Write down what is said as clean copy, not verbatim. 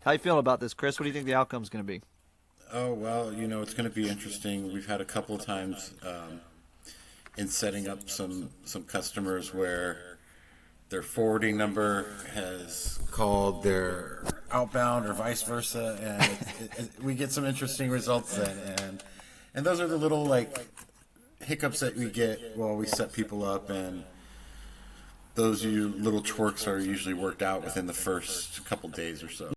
How you feeling about this, Chris? What do you think the outcome's going to be? Oh, well, it's going to be interesting. We've had a couple of times in setting up some customers where their forwarding number has called their outbound or vice versa, and we get some interesting results then. And those are the little like hiccups that we get while we set people up, and those little twerks are usually worked out within the first couple days or so.